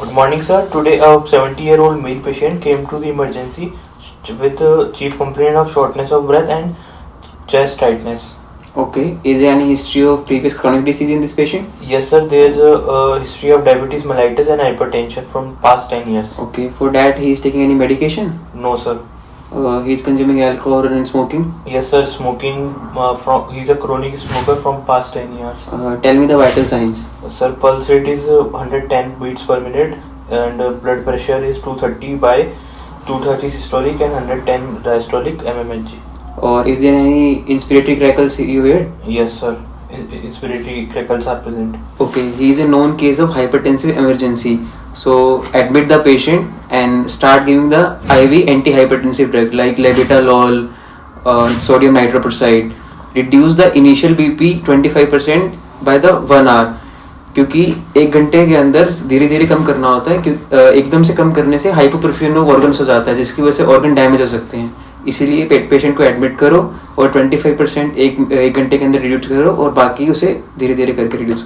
Good morning, sir. Today, a 70-year-old male patient came to the emergency with a chief complaint of shortness of breath and chest tightness. Okay. Is there any history of previous chronic disease in this patient? Yes, sir. There is a history of diabetes mellitus and hypertension from past 10 years. Okay. For that, he is taking any medication? No, sir. He is consuming alcohol and smoking? Yes, sir. Smoking he's a chronic smoker from past 10 years. Tell me the vital signs. Sir, pulse rate is 110 beats per minute and blood pressure is 230 by 230 systolic and 110 diastolic mmHg. Or is there any inspiratory crackles you heard? Yes, sir. Inspiratory crackles are present. Okay. He is a known case of hypertensive emergency. So admit the patient and start giving the IV antihypertensive drug like labetalol, sodium nitroprusside. Reduce the initial BP 25% by the 1 hour. क्योंकि 1 घंटे के अंदर धीरे धीरे कम करना होता है, क्योंकि एकदम से कम करने से हाइपोपरफ्यूजन ऑफ ऑर्गन्स हो जाता है, जिसकी वजह से ऑर्गन डैमेज हो सकते हैं. इसीलिए पेशेंट को एडमिट करो और 25% एक घंटे के अंदर रिड्यूस करो और बाकी उसे धीरे धीरे करके रिड्यूस